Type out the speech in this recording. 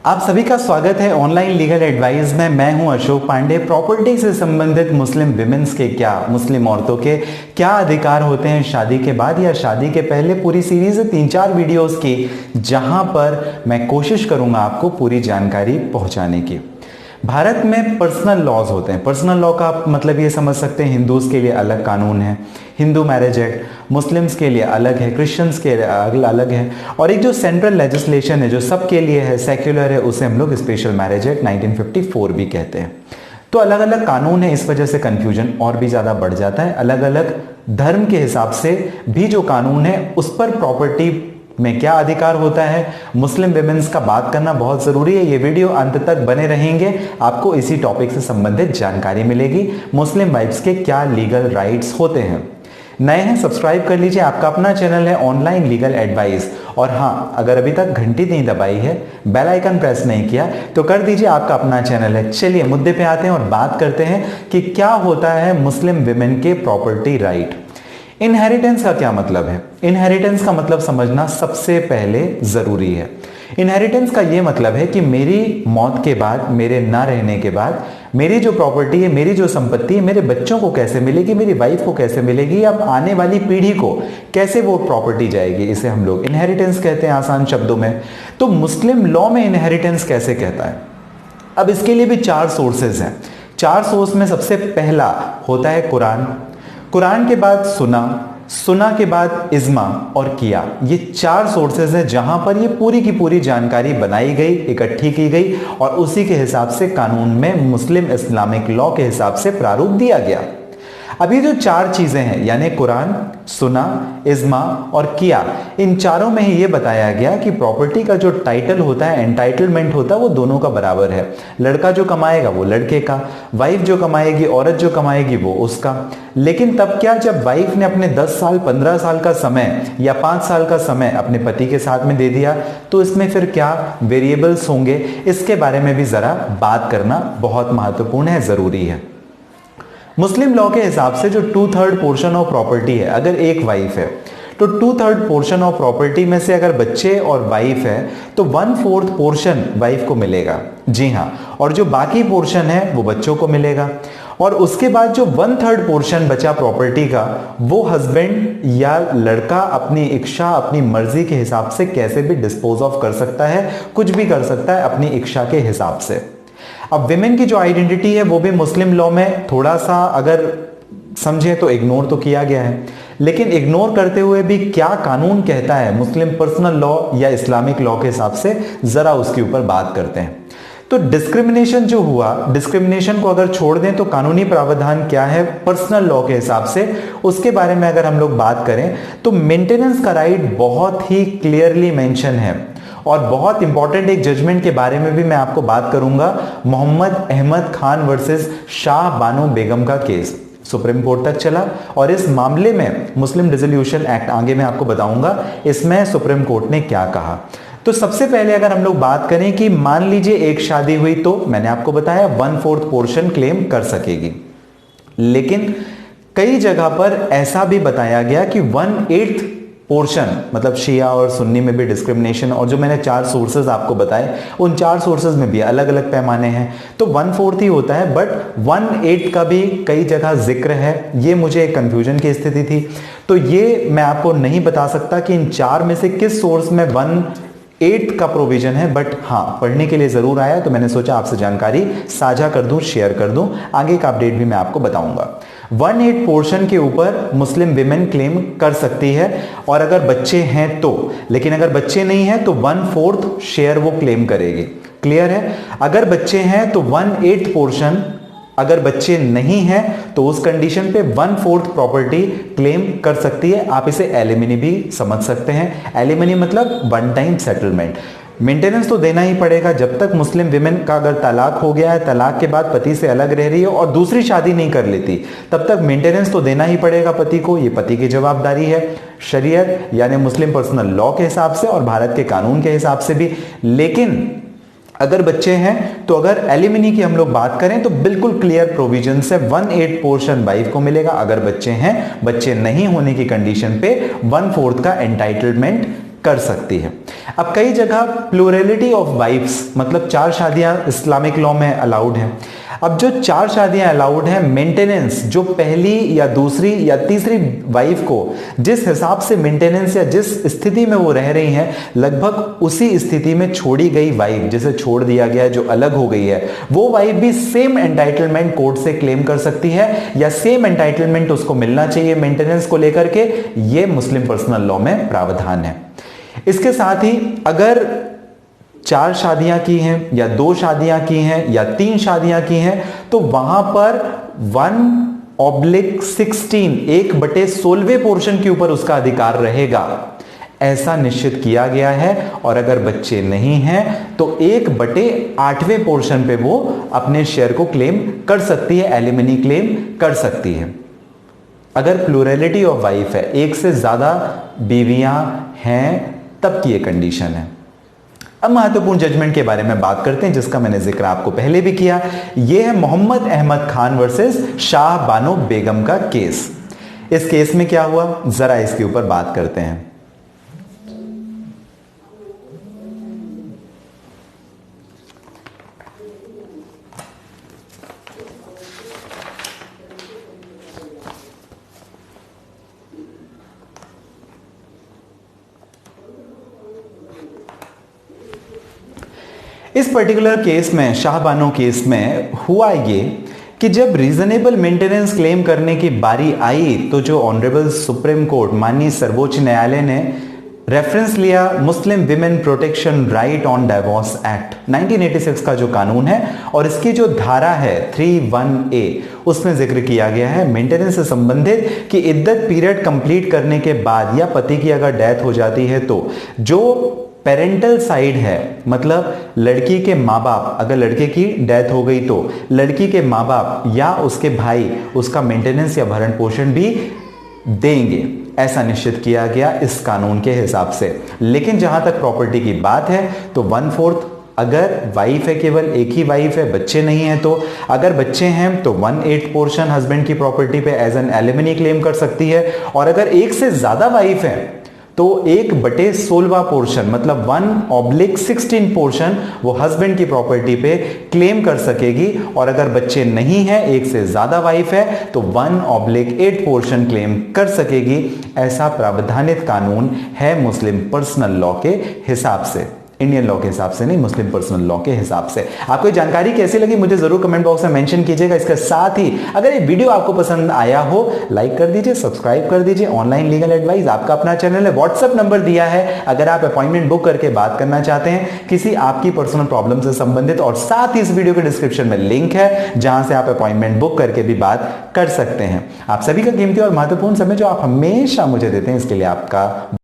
आप सभी का स्वागत है ऑनलाइन लीगल एडवाइस में। मैं हूं अशोक पांडे। प्रॉपर्टी से संबंधित मुस्लिम विमेंस के मुस्लिम औरतों के क्या अधिकार होते हैं शादी के बाद या शादी के पहले, पूरी सीरीज है 3-4 वीडियोस की, जहां पर मैं कोशिश करूंगा आपको पूरी जानकारी पहुंचाने की। भारत में पर्सनल लॉज होते हैं। पर्सनल लॉ का मतलब ये समझ सकते हैं, हिंदूज के लिए अलग कानून है, हिंदू मैरिज एक्ट, मुस्लिम्स के लिए अलग है, क्रिश्चियंस के लिए अलग है, और एक जो सेंट्रल लेजिस्लेशन है जो सबके लिए है, सेक्युलर है, उसे हम लोग स्पेशल मैरिज एक्ट 1954 भी कहते हैं। तो अलग अलग कानून है, इस वजह से कंफ्यूजन और भी ज्यादा बढ़ जाता है। अलग अलग धर्म के हिसाब से भी जो कानून है उस पर प्रॉपर्टी में क्या अधिकार होता है, मुस्लिम विमेंस का बात करना बहुत जरूरी है। ये वीडियो अंत तक बने रहेंगे, आपको इसी टॉपिक से संबंधित जानकारी मिलेगी। मुस्लिम वाइफ्स के क्या लीगल राइट्स होते हैं। नए हैं सब्सक्राइब कर लीजिए, आपका अपना चैनल है ऑनलाइन लीगल एडवाइस। और हाँ, अगर अभी तक घंटी नहीं दबाई है, बेल आइकन प्रेस नहीं किया तो कर दीजिए, आपका अपना चैनल है। चलिए मुद्दे पे आते हैं और बात करते हैं कि क्या होता है मुस्लिम विमेन के प्रॉपर्टी राइट। इनहेरिटेंस का क्या मतलब है? इनहेरिटेंस का मतलब समझना सबसे पहले जरूरी है। इनहेरिटेंस का यह मतलब है कि मेरी मौत के बाद, मेरे ना रहने के बाद, मेरी जो प्रॉपर्टी है, मेरी जो संपत्ति है, मेरे बच्चों को कैसे मिलेगी, मेरी वाइफ को कैसे मिलेगी, अब आने वाली पीढ़ी को कैसे वो प्रॉपर्टी जाएगी, इसे हम लोग इनहेरिटेंस कहते हैं आसान शब्दों में। तो मुस्लिम लॉ में इनहेरिटेंस कैसे कहता है? अब इसके लिए भी 4 सोर्सेज हैं। 4 सोर्स में सबसे पहला होता है कुरान, कुरान के बाद सुना, सुना के बाद इज्मा और किया। ये 4 सोर्सेज हैं जहां पर ये पूरी की पूरी जानकारी बनाई गई, इकट्ठी की गई और उसी के हिसाब से कानून में मुस्लिम इस्लामिक लॉ के हिसाब से प्रारूप दिया गया। अब ये जो 4 चीजें हैं, यानी कुरान, सुना, इज्मा और किया, इन चारों में ही ये बताया गया कि प्रॉपर्टी का जो टाइटल होता है, एंटाइटलमेंट होता है, वो दोनों का बराबर है। लड़का जो कमाएगा वो लड़के का, वाइफ जो कमाएगी, औरत जो कमाएगी वो उसका। लेकिन तब क्या, जब वाइफ ने अपने 10 साल 15 साल का समय या 5 साल का समय अपने पति के साथ में दे दिया, तो इसमें फिर क्या वेरिएबल्स होंगे, इसके बारे में भी जरा बात करना बहुत महत्वपूर्ण है, जरूरी है। मुस्लिम लॉ के हिसाब से जो 2/3 पोर्शन ऑफ प्रॉपर्टी है, अगर एक वाइफ है तो 2/3 पोर्शन ऑफ प्रॉपर्टी में से अगर बच्चे और वाइफ है तो 1/4 पोर्शन वाइफ को मिलेगा। जी हाँ, और जो बाकी पोर्शन है वो बच्चों को मिलेगा। और उसके बाद जो 1/3 पोर्शन बचा प्रॉपर्टी का, वो हस्बैंड या लड़का अपनी इच्छा, अपनी मर्जी के हिसाब से कैसे भी डिस्पोज ऑफ कर सकता है, कुछ भी कर सकता है अपनी इच्छा के हिसाब से। अब विमेन की जो आइडेंटिटी है वो भी मुस्लिम लॉ में थोड़ा सा अगर समझे तो इग्नोर तो किया गया है, लेकिन इग्नोर करते हुए भी क्या कानून कहता है मुस्लिम पर्सनल लॉ या इस्लामिक लॉ के हिसाब से, जरा उसके ऊपर बात करते हैं। तो डिस्क्रिमिनेशन जो हुआ, डिस्क्रिमिनेशन को अगर छोड़ दें तो कानूनी प्रावधान क्या है पर्सनल लॉ के हिसाब से, उसके बारे में अगर हम लोग बात करें तो मेंटेनेंस का राइट बहुत ही क्लियरली मेंशन है। और बहुत इंपॉर्टेंट एक जजमेंट के बारे में भी मैं आपको बात करूंगा, मोहम्मद अहमद खान वर्सेस शाह बानो बेगम का केस सुप्रीम कोर्ट तक चला और इस मामले में मुस्लिम डिसोल्यूशन एक्ट आगे मैं आपको बताऊंगा, इसमें सुप्रीम कोर्ट ने क्या कहा। तो सबसे पहले अगर हम लोग बात करें कि मान लीजिए एक शादी हुई, तो मैंने आपको बताया 1/4 पोर्शन क्लेम कर सकेगी। लेकिन कई जगह पर ऐसा भी बताया गया कि 1/8 पोर्शन, मतलब शिया और सुन्नी में भी डिस्क्रिमिनेशन, और जो मैंने 4 सोर्सेज आपको बताए उन 4 सोर्सेज में भी अलग अलग पैमाने हैं, तो 1/4 ही होता है, बट 1/8 का भी कई जगह जिक्र है। ये मुझे एक कंफ्यूजन की स्थिति थी, तो ये मैं आपको नहीं बता सकता कि इन 4 में से किस सोर्स में 1/8 का प्रोविजन है, बट हाँ पढ़ने के लिए जरूर आया, तो मैंने सोचा आपसे जानकारी साझा कर दूं, शेयर कर दूं। आगे का अपडेट भी मैं आपको बताऊंगा। 1/8 पोर्शन के ऊपर मुस्लिम विमेन क्लेम कर सकती है, और अगर बच्चे हैं तो, लेकिन अगर बच्चे नहीं हैं तो 1/4 शेयर वो क्लेम करेगी। क्लियर है? अगर बच्चे हैं तो 1/8 पोर्शन, अगर बच्चे नहीं हैं तो उस कंडीशन पे 1/4 प्रॉपर्टी क्लेम कर सकती है। आप इसे एलिमनी भी समझ सकते हैं। एलिमनी मतलब वन टाइम सेटलमेंट। मेंटेनेंस तो देना ही पड़ेगा जब तक मुस्लिम विमेन का अगर तलाक हो गया है, तलाक के बाद पति से अलग रह रही है और दूसरी शादी नहीं कर लेती, तब तक मेंटेनेंस तो देना ही पड़ेगा पति को। ये पति की जवाबदारी है शरीयत यानी मुस्लिम पर्सनल लॉ के हिसाब से और भारत के कानून के हिसाब से भी। लेकिन अगर बच्चे हैं तो अगर एलिमनी की हम लोग बात करें तो बिल्कुल क्लियर प्रोविजन से 1/8 पोर्शन वाइफ को मिलेगा अगर बच्चे हैं। बच्चे नहीं होने की कंडीशन पे 1/4 का एंटाइटलमेंट कर सकती है। अब कई जगह प्लूरलिटी ऑफ वाइफ्स मतलब 4 शादियां इस्लामिक लॉ में अलाउड हैं। अब जो 4 शादियां अलाउड हैं, मेंटेनेंस जो पहली या दूसरी या तीसरी वाइफ को जिस हिसाब से मेंटेनेंस या जिस स्थिति में वो रह रही हैं, लगभग उसी स्थिति में छोड़ी गई वाइफ, जिसे छोड़ दिया गया, जो अलग हो गई है, वो वाइफ भी सेम एंटाइटलमेंट कोर्ट से क्लेम कर सकती है या सेम एंटाइटलमेंट उसको मिलना चाहिए मेंटेनेंस को लेकर के। ये मुस्लिम पर्सनल लॉ में प्रावधान है। इसके साथ ही अगर 4 शादियां की हैं या 2 शादियां की हैं या 3 शादियां की हैं तो वहां पर 1/16 1/16वें पोर्शन के ऊपर उसका अधिकार रहेगा, ऐसा निश्चित किया गया है। और अगर बच्चे नहीं हैं तो 1/8वें पोर्शन पे वो अपने शेयर को क्लेम कर सकती है, एलिमनी क्लेम कर सकती है। अगर प्लूरलिटी ऑफ वाइफ है, एक से ज्यादा बीवियां हैं, तब की ये कंडीशन है। अब महत्वपूर्ण जजमेंट के बारे में बात करते हैं जिसका मैंने जिक्र आपको पहले भी किया। यह है मोहम्मद अहमद खान वर्सेस शाह बानो बेगम का केस। इस केस में क्या हुआ, जरा इसके ऊपर बात करते हैं। इस पर्टिकुलर केस में, शाहबानो केस में हुआ ये कि जब रीजनेबल मेंटेनेंस क्लेम करने की बारी आई तो जो ऑनरेबल सुप्रीम कोर्ट माननीय सर्वोच्च न्यायालय ने रेफरेंस लिया Muslim women protection right on divorce act 1986 का जो कानून है, और इसकी जो धारा है 31A, उसमें जिक्र किया गया है मेंटेनेंस से संबंधित कि इद्दत पीरियड कंप्लीट करने के बाद या पति की अगर डेथ हो जाती है तो जो पेरेंटल साइड है, मतलब लड़की के माँ बाप, अगर लड़के की डेथ हो गई तो लड़की के माँ बाप या उसके भाई उसका मेंटेनेंस या भरण पोषण भी देंगे, ऐसा निश्चित किया गया इस कानून के हिसाब से। लेकिन जहां तक प्रॉपर्टी की बात है तो 1/4 अगर वाइफ है, केवल एक ही वाइफ है, बच्चे नहीं है तो, अगर बच्चे हैं तो 1/8 पोर्शन हस्बैंड की प्रॉपर्टी पे एज एन एलिमनी क्लेम कर सकती है। और अगर एक से ज्यादा वाइफ है तो 1/16वां पोर्शन मतलब 1/16 पोर्शन वो हस्बैंड की प्रॉपर्टी पे क्लेम कर सकेगी। और अगर बच्चे नहीं है, एक से ज्यादा वाइफ है, तो 1/8 पोर्शन क्लेम कर सकेगी। ऐसा प्रावधानित कानून है मुस्लिम पर्सनल लॉ के हिसाब से, इंडियन लॉ के हिसाब से नहीं, मुस्लिम पर्सनल लॉ के हिसाब से। आपको जानकारी कैसी लगी मुझे जरूर कमेंट बॉक्स में मेंशन कीजिएगा। इसके साथ ही अगर ये वीडियो आपको पसंद आया हो, लाइक कर दीजिए, सब्सक्राइब कर दीजिए। ऑनलाइन लीगल एडवाइस आपका अपना चैनल है, व्हाट्सएप नंबर दिया है अगर आप अपॉइंटमेंट बुक करके बात करना चाहते हैं किसी आपकी पर्सनल प्रॉब्लम से संबंधित। और साथ ही इस वीडियो के डिस्क्रिप्शन में लिंक है जहां से आप अपॉइंटमेंट बुक करके भी बात कर सकते हैं। आप सभी का कीमती और महत्वपूर्ण समय जो आप हमेशा मुझे देते हैं, इसके लिए आपका